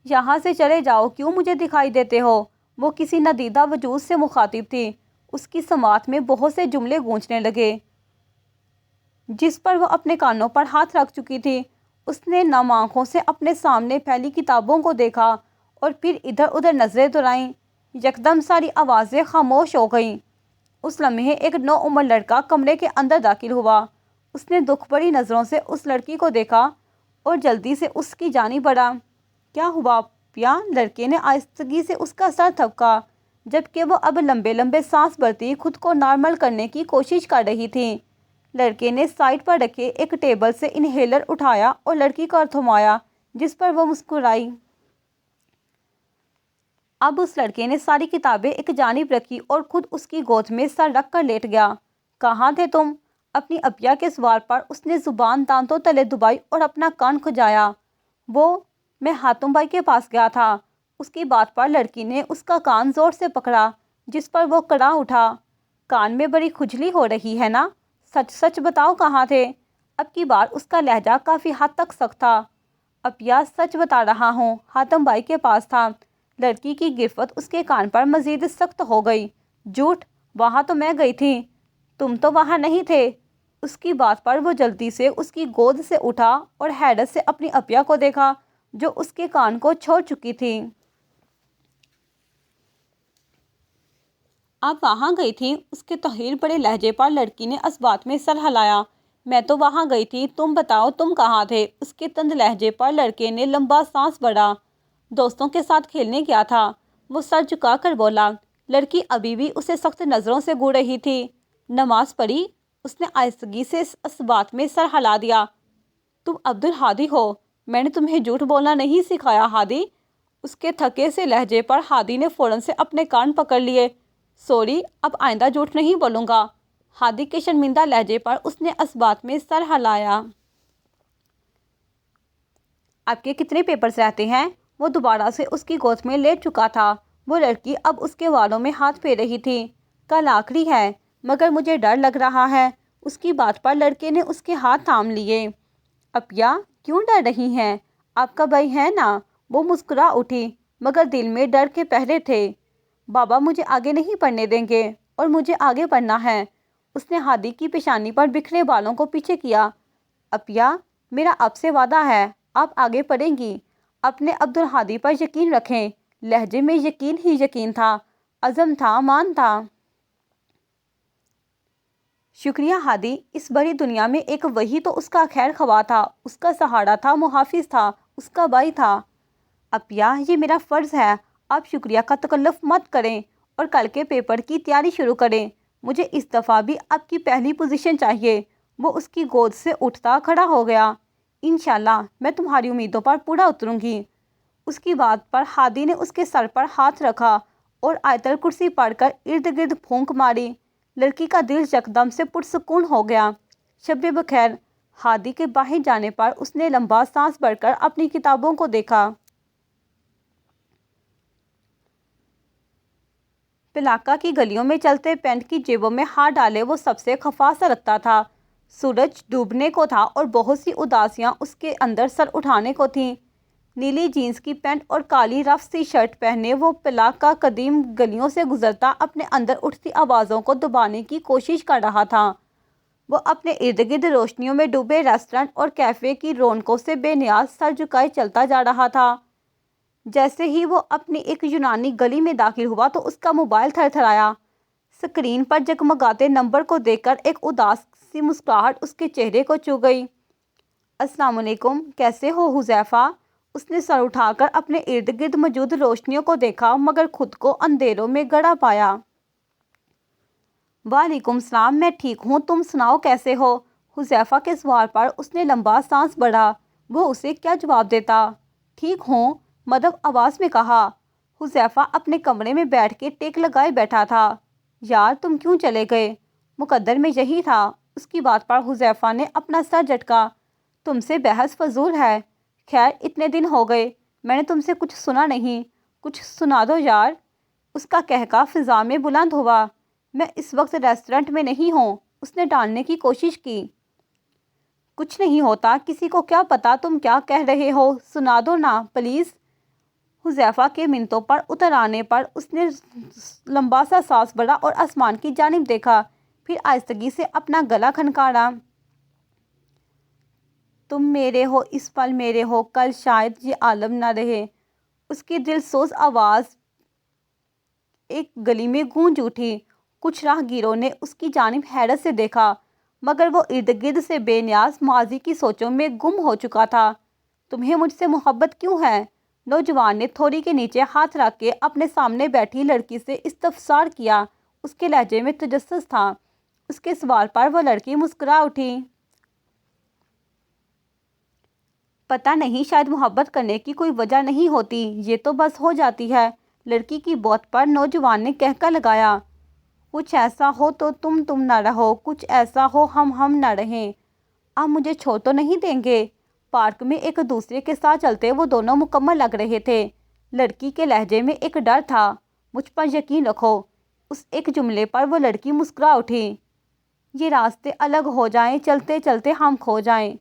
یہاں سے چلے جاؤ، کیوں مجھے دکھائی دیتے ہو؟ وہ کسی ندیدہ وجود سے مخاطب تھی۔ اس کی سماعت میں بہت سے جملے گونجنے لگے، جس پر وہ اپنے کانوں پر ہاتھ رکھ چکی تھی۔ اس نے نم آنکھوں سے اپنے سامنے پھیلی کتابوں کو دیکھا اور پھر ادھر ادھر نظریں دوڑائیں۔ یکدم ساری آوازیں خاموش ہو گئیں۔ اس لمحے ایک نوعمر لڑکا کمرے کے اندر داخل ہوا۔ اس نے دکھ بھری نظروں سے اس لڑکی کو دیکھا اور جلدی سے اس کی جانب بڑھا۔ کیا ہوا پیا؟ لڑکے نے آہستگی سے اس کا سر تھپکا، جبکہ وہ اب لمبے لمبے سانس بھرتی خود کو نارمل کرنے کی کوشش کر رہی تھی۔ لڑکے نے سائڈ پر رکھے ایک ٹیبل سے انہیلر اٹھایا اور لڑکی کو تھمایا، جس پر وہ مسکرائی۔ اب اس لڑکے نے ساری کتابیں ایک جانب رکھی اور خود اس کی گود میں سر رکھ کر لیٹ گیا۔ کہاں تھے تم؟ اپنی اپیا کے سوال پر اس نے زبان دانتوں تلے دبائی اور اپنا کان کھجایا۔ میں حاتم بھائی کے پاس گیا تھا۔ اس کی بات پر لڑکی نے اس کا کان زور سے پکڑا، جس پر وہ کڑا اٹھا۔ کان میں بڑی کھجلی ہو رہی ہے نا؟ سچ سچ بتاؤ کہاں تھے؟ اب کی بار اس کا لہجہ کافی حد تک سخت تھا۔ اپیا، سچ بتا رہا ہوں، حاتم بھائی کے پاس تھا۔ لڑکی کی گرفت اس کے کان پر مزید سخت ہو گئی۔ جھوٹ، وہاں تو میں گئی تھی، تم تو وہاں نہیں تھے۔ اس کی بات پر وہ جلدی سے اس کی گود سے اٹھا اور حیرت سے اپنی اپیا کو دیکھا، جو اس کے کان کو چھوڑ چکی تھی۔ آپ وہاں گئی تھی؟ اس کے طویل بڑے لہجے پر لڑکی نے اس بات میں سر ہلایا۔ میں تو وہاں گئی تھی، تم بتاؤ تم کہاں تھے؟ اس کے تند لہجے پر لڑکے نے لمبا سانس بھرا۔ دوستوں کے ساتھ کھیلنے گیا تھا، وہ سر جھکا کر بولا۔ لڑکی ابھی بھی اسے سخت نظروں سے گھور رہی تھی۔ نماز پڑھی؟ اس نے آہستگی سے اس بات میں سر ہلا دیا۔ تم عبدالہادی ہو، میں نے تمہیں جھوٹ بولنا نہیں سکھایا ہادی۔ اس کے تھکے سے لہجے پر ہادی نے فوراً سے اپنے کان پکڑ لیے۔ سوری، اب آئندہ جھوٹ نہیں بولوں گا۔ ہادی کے شرمندہ لہجے پر اس نے اس بات میں سر ہلایا۔ آپ کے کتنے پیپرز رہتے ہیں؟ وہ دوبارہ سے اس کی گود میں لیٹ چکا تھا۔ وہ لڑکی اب اس کے والوں میں ہاتھ پھیر رہی تھی۔ کل آخری ہے، مگر مجھے ڈر لگ رہا ہے۔ اس کی بات پر لڑکے نے اس کے ہاتھ تھام لیے۔ اپیا، کیوں ڈر رہی ہیں؟ آپ کا بھائی ہے نا؟ وہ مسکرا اٹھی۔ مگر دل میں ڈر کے پہرے تھے۔ بابا مجھے آگے نہیں پڑھنے دیں گے اور مجھے آگے پڑھنا ہے۔ اس نے ہادی کی پیشانی پر بکھرے بالوں کو پیچھے کیا۔ اپیا، میرا آپ سے وعدہ ہے، آپ آگے پڑھیں گی۔ اپنے عبدالہادی پر یقین رکھیں۔ لہجے میں یقین ہی یقین تھا، عزم تھا، مان تھا۔ شکریہ ہادی، اس بڑی دنیا میں ایک وہی تو اس کا خیر خواہ تھا، اس کا سہارا تھا، محافظ تھا، اس کا بھائی تھا۔ اپیا، یہ میرا فرض ہے، آپ شکریہ کا تکلف مت کریں اور کل کے پیپر کی تیاری شروع کریں۔ مجھے اس دفعہ بھی آپ کی پہلی پوزیشن چاہیے۔ وہ اس کی گود سے اٹھتا کھڑا ہو گیا۔ انشاءاللہ میں تمہاری امیدوں پر پورا اتروں گی۔ اس کی بات پر ہادی نے اس کے سر پر ہاتھ رکھا اور آیت الکرسی پڑھ کر ارد گرد پھونک ماری۔ لڑکی کا دل یکدم سے پرسکون ہو گیا۔ شب بخیر۔ ہادی کے باہر جانے پر اس نے لمبا سانس بھر کر اپنی کتابوں کو دیکھا۔ پلاکا کی گلیوں میں چلتے پینٹ کی جیبوں میں ہاتھ ڈالے وہ سب سے خفا سا لگتا تھا۔ سورج ڈوبنے کو تھا اور بہت سی اداسیاں اس کے اندر سر اٹھانے کو تھیں۔ نیلی جینس کی پینٹ اور کالی رف سی شرٹ پہنے وہ پلاکا قدیم گلیوں سے گزرتا اپنے اندر اٹھتی آوازوں کو دبانے کی کوشش کر رہا تھا۔ وہ اپنے ارد گرد روشنیوں میں ڈوبے ریسٹورانٹ اور کیفے کی رونقوں سے بے نیاز سر جھکائے چلتا جا رہا تھا۔ جیسے ہی وہ اپنی ایک یونانی گلی میں داخل ہوا تو اس کا موبائل تھر تھرایا۔ اسکرین پر جگمگاتے نمبر کو دیکھ کر ایک اداس سی مسکراہٹ اس کے چہرے کو چھو گئی۔ السلام علیکم، کیسے ہو حذیفہ؟ اس نے سر اٹھا کر اپنے ارد گرد موجود روشنیوں کو دیکھا مگر خود کو اندھیروں میں گڑا پایا۔ وعلیکم السلام، میں ٹھیک ہوں، تم سناؤ کیسے ہو؟ حذیفہ کے سوال پر اس نے لمبا سانس بھرا۔ وہ اسے کیا جواب دیتا؟ ٹھیک ہوں، مدھم آواز میں کہا۔ حذیفہ اپنے کمرے میں بیٹھ کے ٹیک لگائے بیٹھا تھا۔ یار تم کیوں چلے گئے؟ مقدر میں یہی تھا۔ اس کی بات پر حذیفہ نے اپنا سر جھٹکا۔ تم سے بحث فضول ہے۔ خیر اتنے دن ہو گئے، میں نے تم سے کچھ سنا نہیں، کچھ سنا دو یار۔ اس کا کہکا فضا میں بلند ہوا۔ میں اس وقت ریسٹورانٹ میں نہیں ہوں، اس نے ٹالنے کی کوشش کی۔ کچھ نہیں ہوتا، کسی کو کیا پتا تم کیا کہہ رہے ہو، سنا دو نا پلیز۔ حذیفہ کے منتوں پر اتر آنے پر اس نے لمبا سا سانس بھرا اور آسمان کی جانب دیکھا، پھر آہستگی سے اپنا گلا کھنکاڑا۔ تم میرے ہو، اس پل میرے ہو، کل شاید یہ عالم نہ رہے۔ اس کی دل سوز آواز ایک گلی میں گونج اٹھی۔ کچھ راہ گیروں نے اس کی جانب حیرت سے دیکھا مگر وہ ارد گرد سے بے نیاز ماضی کی سوچوں میں گم ہو چکا تھا۔ تمہیں مجھ سے محبت کیوں ہے؟ نوجوان نے تھوڑی کے نیچے ہاتھ رکھ کے اپنے سامنے بیٹھی لڑکی سے استفسار کیا۔ اس کے لہجے میں تجسس تھا۔ اس کے سوال پر وہ لڑکی مسکرا اٹھی۔ پتہ نہیں، شاید محبت کرنے کی کوئی وجہ نہیں ہوتی، یہ تو بس ہو جاتی ہے۔ لڑکی کی بات پر نوجوان نے کہکا لگایا۔ کچھ ایسا ہو تو تم نہ رہو، کچھ ایسا ہو ہم نہ رہیں۔ آپ مجھے چھوڑ تو نہیں دیں گے؟ پارک میں ایک دوسرے کے ساتھ چلتے وہ دونوں مکمل لگ رہے تھے۔ لڑکی کے لہجے میں ایک ڈر تھا۔ مجھ پر یقین رکھو۔ اس ایک جملے پر وہ لڑکی مسکرا اٹھی۔ یہ راستے الگ ہو جائیں، چلتے چلتے ہم کھو جائیں۔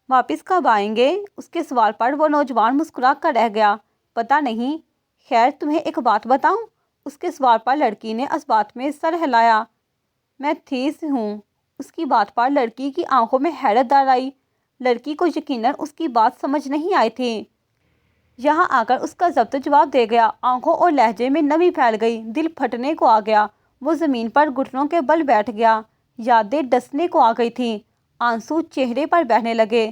واپس کب آئیں گے؟ اس کے سوال پر وہ نوجوان مسکرا کر رہ گیا۔ پتہ نہیں۔ خیر تمہیں ایک بات بتاؤں؟ اس کے سوال پر لڑکی نے اثبات میں سر ہلایا۔ میں تھیس ہوں۔ اس کی بات پر لڑکی کی آنکھوں میں حیرت دار آئی۔ لڑکی کو یقیناً اس کی بات سمجھ نہیں آئی تھی۔ یہاں آ کر اس کا ضبط جواب دے گیا۔ آنکھوں اور لہجے میں نمی پھیل گئی۔ دل پھٹنے کو آ گیا۔ وہ زمین پر گھٹنوں کے بل بیٹھ گیا۔ یادیں ڈسنے کو آ گئی تھیں۔ آنسو چہرے پر بہنے لگے۔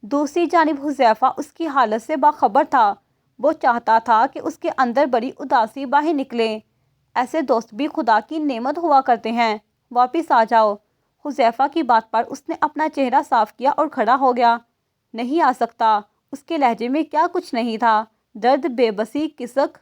دوسری جانب حذیفہ اس کی حالت سے باخبر تھا۔ وہ چاہتا تھا کہ اس کے اندر بڑی اداسی باہر نکلے۔ ایسے دوست بھی خدا کی نعمت ہوا کرتے ہیں۔ واپس آ جاؤ۔ حذیفہ کی بات پر اس نے اپنا چہرہ صاف کیا اور کھڑا ہو گیا۔ نہیں آ سکتا۔ اس کے لہجے میں کیا کچھ نہیں تھا، درد، بے بسی، کسک۔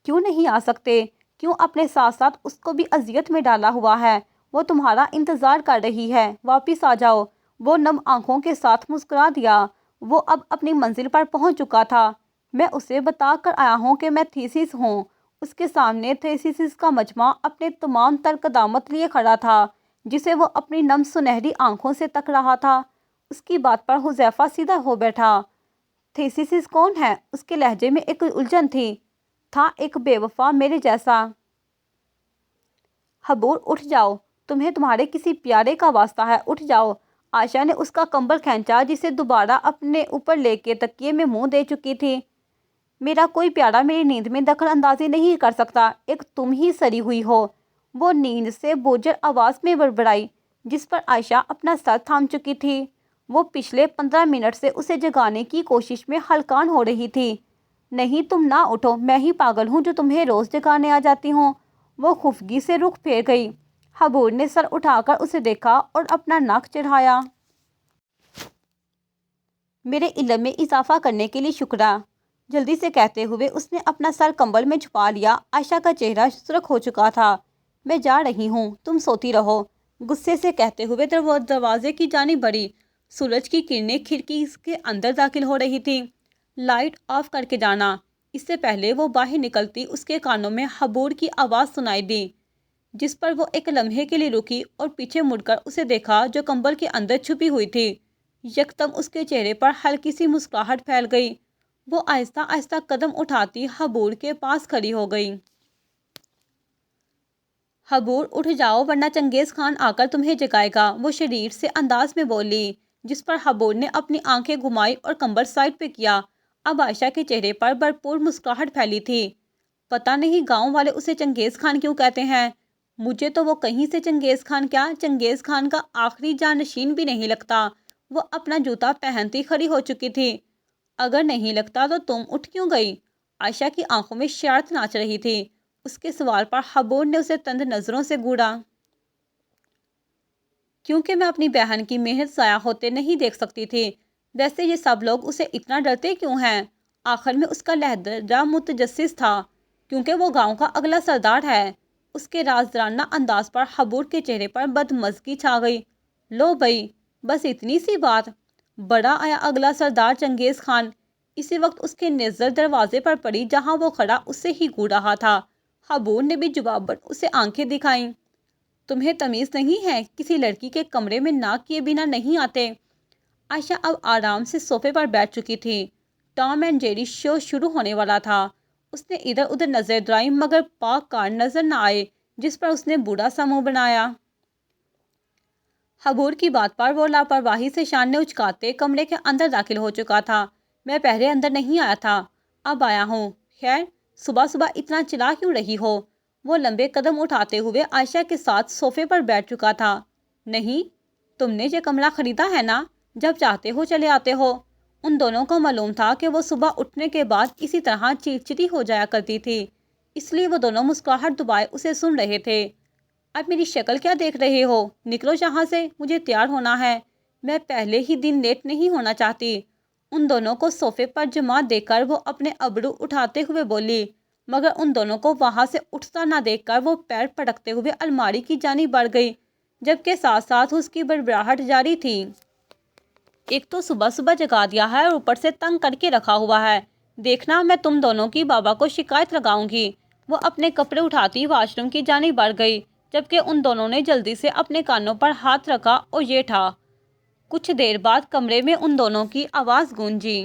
کیوں نہیں آ سکتے؟ کیوں اپنے ساتھ ساتھ اس کو بھی اذیت میں ڈالا ہوا ہے؟ وہ تمہارا انتظار کر رہی ہے، واپس آ جاؤ۔ وہ نم آنکھوں کے ساتھ مسکرا دیا۔ وہ اب اپنی منزل پر پہنچ چکا تھا۔ میں اسے بتا کر آیا ہوں کہ میں تھیسس ہوں۔ اس کے سامنے تھیسس کا مجمع اپنے تمام تر قدامت لیے کھڑا تھا جسے وہ اپنی نم سنہری آنکھوں سے تک رہا تھا۔ اس کی بات پر حذیفہ سیدھا ہو بیٹھا۔ تھیسیسس کون ہے؟ اس کے لہجے میں ایک الجھن تھی۔ تھا ایک بے وفا میرے جیسا۔ حبور اٹھ جاؤ، تمہیں تمہارے کسی پیارے کا واسطہ ہے، اٹھ جاؤ۔ عائشہ نے اس کا کمبل کھینچا جسے دوبارہ اپنے اوپر لے کے تکیے میں منہ دے چکی تھی۔ میرا کوئی پیارا میری نیند میں دخل اندازی نہیں کر سکتا، ایک تم ہی سری ہوئی ہو، وہ نیند سے بوجھل آواز میں بڑبڑائی، جس پر عائشہ اپنا سر تھام چکی تھی۔ وہ پچھلے 15 منٹ سے اسے جگانے کی کوشش میں ہلکان ہو رہی تھی۔ نہیں تم نہ اٹھو، میں ہی پاگل ہوں جو تمہیں روز جگانے آ جاتی ہوں۔ وہ خفگی سے رخ پھیر گئی۔ حبور نے سر اٹھا کر اسے دیکھا اور اپنا ناک چڑھایا۔ میرے علم میں اضافہ کرنے کے لیے شکریہ، جلدی سے کہتے ہوئے اس نے اپنا سر کمبل میں چھپا لیا۔ عائشہ کا چہرہ سرخ ہو چکا تھا۔ میں جا رہی ہوں، تم سوتی رہو، غصے سے کہتے ہوئے دروازے کی جانب بڑھی۔ سورج کی کرنیں کھڑکی کے اندر داخل ہو رہی تھی۔ لائٹ آف کر کے جانا۔ اس سے پہلے وہ باہر نکلتی اس کے کانوں میں حبور کی آواز سنائی دی، جس پر وہ ایک لمحے کے لیے رکی اور پیچھے مڑ کر اسے دیکھا جو کمبل کے اندر چھپی ہوئی تھی۔ یکدم اس کے چہرے پر ہلکی سی مسکراہٹ پھیل گئی۔ وہ آہستہ آہستہ قدم اٹھاتی حبور کے پاس کھڑی ہو گئی۔ حبور اٹھ جاؤ ورنہ چنگیز خان آ کر تمہیں جگائے گا، وہ شریر سے انداز میں بولی، جس پر حبور نے اپنی آنکھیں گھمائی اور کمبل سائڈ پہ کیا۔ اب عائشہ کے چہرے پر بھرپور مسکراہٹ پھیلی تھی۔ پتہ نہیں گاؤں والے اسے چنگیز خان کیوں کہتے ہیں، مجھے تو وہ کہیں سے چنگیز خان کیا، چنگیز خان کا آخری جانشین بھی نہیں لگتا۔ وہ اپنا جوتا پہنتی کھڑی ہو چکی تھی۔ اگر نہیں لگتا تو تم اٹھ کیوں گئی؟ عائشہ کی آنکھوں میں شرارت ناچ رہی تھی۔ اس کے سوال پر حبور نے اسے تند نظروں سے گھورا۔ کیونکہ میں اپنی بہن کی محنت ضائع ہوتے نہیں دیکھ سکتی تھی۔ ویسے یہ سب لوگ اسے اتنا ڈرتے کیوں ہیں؟ آخر میں اس کا لہجہ متجسس تھا، کیونکہ وہ گاؤں کا اگلا سردار ہے۔ اس کے رازدارانہ انداز پر حبور کے چہرے پر بدمزگی چھا گئی۔ لو بھئی، بس اتنی سی بات؟ بڑا آیا اگلا سردار چنگیز خان۔ اسی وقت اس کی نظر دروازے پر پڑی جہاں وہ کھڑا اس سے ہی گھور رہا تھا۔ حبور نے بھی جواباً اسے آنکھیں دکھائیں۔ تمہیں تمیز نہیں ہے؟ کسی لڑکی کے کمرے میں ناک کیے بنا نہیں آتے۔ عائشہ اب آرام سے صوفے پر بیٹھ چکی تھی۔ ٹام اینڈ جیری شو شروع ہونے والا تھا۔ اس نے ادھر ادھر نظر دوڑائی مگر پاک کار نظر نہ آئے، جس پر اس نے برا سا منہ بنایا۔ حبور کی بات پر وہ لاپرواہی سے شانے اچکاتے کمرے کے اندر داخل ہو چکا تھا۔ میں پہلے اندر نہیں آیا تھا، اب آیا ہوں۔ خیر، صبح صبح اتنا چلا کیوں رہی ہو؟ وہ لمبے قدم اٹھاتے ہوئے عائشہ کے ساتھ صوفے پر بیٹھ چکا تھا۔ نہیں، تم نے یہ کمرہ خریدا ہے نا، جب چاہتے ہو چلے آتے ہو۔ ان دونوں کو معلوم تھا کہ وہ صبح اٹھنے کے بعد اسی طرح چڑچڑی ہو جایا کرتی تھی، اس لیے وہ دونوں مسکراہٹ دبائے اسے سن رہے تھے۔ اب میری شکل کیا دیکھ رہے ہو؟ نکلو یہاں سے، مجھے تیار ہونا ہے، میں پہلے ہی دن لیٹ نہیں ہونا چاہتی۔ ان دونوں کو صوفے پر جمع دیکھ کر وہ اپنے ابرو اٹھاتے ہوئے بولی، مگر ان دونوں کو وہاں سے اٹھتا نہ دیکھ کر وہ پیر پٹکتے ہوئے الماری کی جانب بڑھ گئی، جبکہ ساتھ ساتھ اس کی بڑبڑاہٹ جاری تھی۔ ایک تو صبح صبح جگا دیا ہے اور اوپر سے تنگ کر کے رکھا ہوا ہے، دیکھنا میں تم دونوں کی بابا کو شکایت لگاؤں گی۔ وہ اپنے کپڑے اٹھاتی واش روم کی جانب بڑھ گئی، جبکہ ان دونوں نے جلدی سے اپنے کانوں پر ہاتھ رکھا اور یہ تھا۔ کچھ دیر بعد کمرے میں ان دونوں کی آواز گونجی۔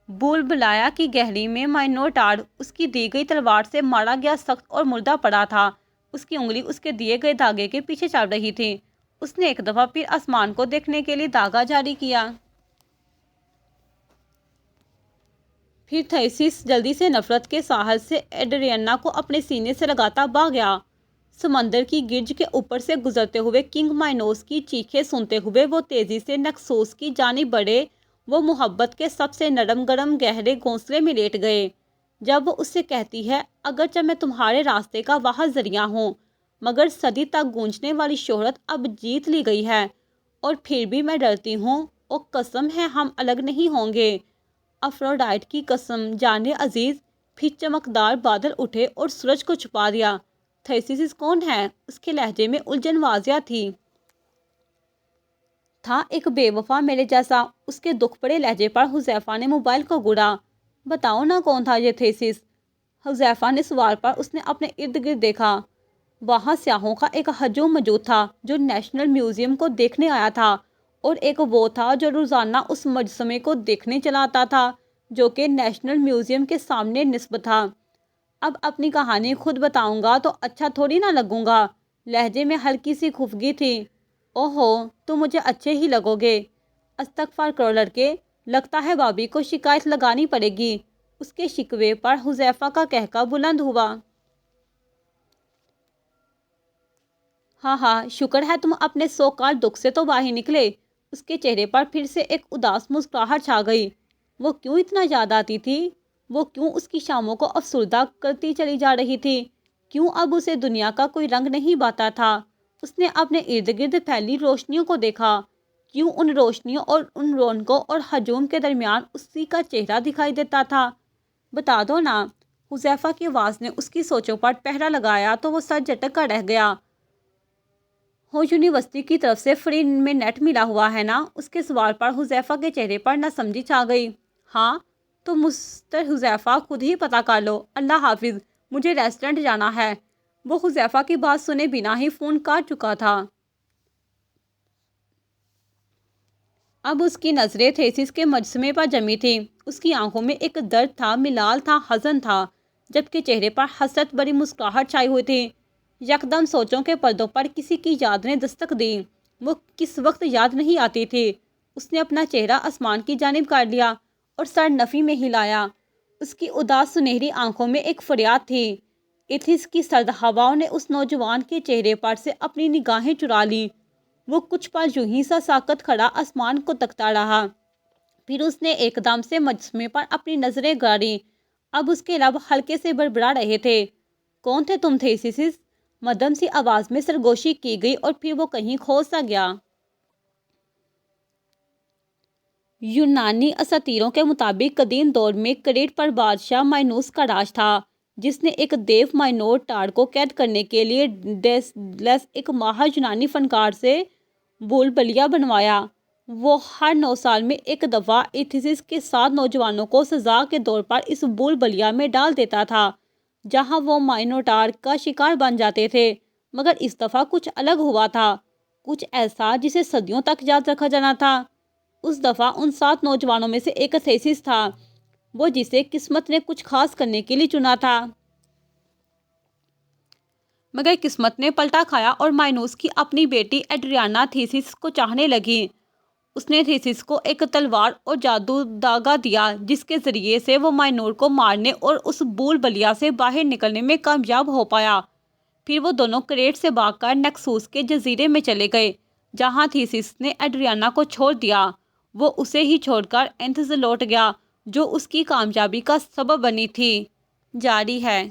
بلبلایا کی گہری میں مائنوٹار اس کی دی گئی تلوار سے مارا گیا سخت اور مردہ پڑا تھا۔ اس کی انگلی اس کے دیے گئے دھاگے کے پیچھے چل رہی تھی۔ اس نے ایک دفعہ پھر آسمان کو دیکھنے کے لیے دھاگا جاری کیا۔ پھر تھیسیس جلدی سے نفرت کے ساحل سے ایڈریانا کو اپنے سینے سے لگاتا بھاگ گیا۔ سمندر کی گرج کے اوپر سے گزرتے ہوئے کنگ مائنوس کی چیخیں سنتے ہوئے وہ تیزی سے نکسوس کی جانب بڑھے۔ وہ محبت کے سب سے نرم گرم گہرے گھونسلے میں لیٹ گئے۔ جب وہ اس سے کہتی ہے، اگرچہ میں تمہارے راستے کا واحد ذریعہ ہوں، مگر صدی تک گونجنے والی شہرت اب جیت لی گئی ہے، اور پھر بھی میں ڈرتی ہوں، اور قسم ہے ہم الگ نہیں ہوں گے، افروڈائٹ کی قسم، جانے عزیز۔ پھر چمکدار بادل اٹھے اور سورج کو چھپا دیا۔ تھیسیس کون ہے؟ اس کے لہجے میں الجھن واضح تھی۔ تھا ایک بے وفا میرے جیسا۔ اس کے دکھ بھرے لہجے پر حذیفہ نے موبائل کو گھورا۔ بتاؤ نا کون تھا یہ تھیسیس؟ حذیفہ نے سوال پر اس نے اپنے ارد گرد دیکھا۔ وہاں سیاحوں کا ایک ہجوم موجود تھا جو نیشنل میوزیم کو دیکھنے آیا تھا۔ اور ایک وہ تھا جو روزانہ اس مجسمے کو دیکھنے چلا آتا تھا جو کہ نیشنل میوزیم کے سامنے نصب تھا۔ اب اپنی کہانی خود بتاؤں گا تو اچھا تھوڑی نہ لگوں گا۔ لہجے میں ہلکی سی خفگی تھی۔ اوہو، تم مجھے اچھے ہی لگو گے۔ استغفار کرو لڑکے، لگتا ہے بھابھی کو شکایت لگانی پڑے گی۔ اس کے شکوے پر حذیفہ کا قہقہ بلند ہوا۔ ہاں ہاں، شکر ہے تم اپنے سو کال دکھ سے تو باہر نکلے۔ اس کے چہرے پر پھر سے ایک اداس مسکراہٹ چھا گئی۔ وہ کیوں اتنا یاد آتی تھی؟ وہ کیوں اس کی شاموں کو افسردہ کرتی چلی جا رہی تھی؟ کیوں اب اسے دنیا کا کوئی رنگ نہیں باتا تھا؟ اس نے اپنے ارد گرد پھیلی روشنیوں کو دیکھا۔ کیوں ان روشنیوں اور ان رونقوں اور ہجوم کے درمیان اسی کا چہرہ دکھائی دیتا تھا؟ بتا دو نا۔ حذیفہ کی آواز نے اس کی سوچوں پر پہرا لگایا تو وہ سر جھٹک کر رہ گیا۔ ہو، یونیورسٹی کی طرف سے فری میں نیٹ ملا ہوا ہے نا؟ اس کے سوال پر حذیفہ کے چہرے پر ناسمجھی چھا گئی۔ ہاں، تو مسٹر حذیفہ خود ہی پتہ کر لو۔ اللہ حافظ، مجھے ریسٹورنٹ جانا ہے۔ وہ حذیفہ کی بات سنے بنا ہی فون کاٹ چکا تھا۔ اب اس کی نظریں تھیسس کے مجسمے پر جمی تھیں۔ اس کی آنکھوں میں ایک درد تھا، ملال تھا، حزن تھا، جبکہ چہرے پر حسرت بڑی مسکراہٹ چھائی ہوئی تھی۔ یکدم سوچوں کے پردوں پر کسی کی یاد نے دستک دی۔ وہ کس وقت یاد نہیں آتی تھی۔ اس نے اپنا چہرہ آسمان کی جانب کر لیا اور سر نفی میں ہلایا۔ اس کی اداس سنہری آنکھوں میں ایک فریاد تھی۔ ایتھنز کی سرد ہواؤں نے اس نوجوان کے چہرے پر سے اپنی نگاہیں چرا لیں۔ وہ کچھ پل یوں ہی سا ساکت کھڑا آسمان کو تکتا رہا۔ پھر اس نے ایک دم سے مجسمے پر اپنی نظریں گاڑیں۔ اب اس کے لب ہلکے سے بڑبڑا رہے تھے۔ کون تھے تم تھیسس؟ مدھم سی آواز میں سرگوشی کی گئی اور پھر وہ کہیں کھو سا گیا۔ یونانی اساطیروں کے مطابق قدیم دور میں کریٹ پر بادشاہ مائنوس کا راج تھا، جس نے ایک دیو مائنور ٹار کو قید کرنے کے لیے ڈیسیلس ایک ماہر یونانی فنکار سے بھول بھلیا بنوایا۔ وہ ہر 9 سال میں ایک دفعہ ایتھنز کے 7 نوجوانوں کو سزا کے طور پر اس بھول بھلیا میں ڈال دیتا تھا، جہاں وہ مائنوٹار کا شکار بن جاتے تھے۔ مگر اس دفعہ کچھ الگ ہوا تھا، کچھ ایسا جسے صدیوں تک یاد رکھا جانا تھا۔ اس دفعہ ان 7 نوجوانوں میں سے ایک تھیسس تھا، وہ جسے قسمت نے کچھ خاص کرنے کے لیے چنا تھا۔ مگر قسمت نے پلٹا کھایا اور مائنوس کی اپنی بیٹی ایڈریانا تھیسس کو چاہنے لگی۔ اس نے تھیسس کو ایک تلوار اور جادو داغا دیا جس کے ذریعے سے وہ مائنور کو مارنے اور اس بھول بھلیا سے باہر نکلنے میں کامیاب ہو پایا۔ پھر وہ دونوں کریٹ سے بھاگ کر نکسوس کے جزیرے میں چلے گئے، جہاں تھیسس نے ایڈریانا کو چھوڑ دیا۔ وہ اسے ہی چھوڑ کر ایتھنز لوٹ گیا، جو اس کی کامیابی کا سبب بنی تھی۔ جاری ہے۔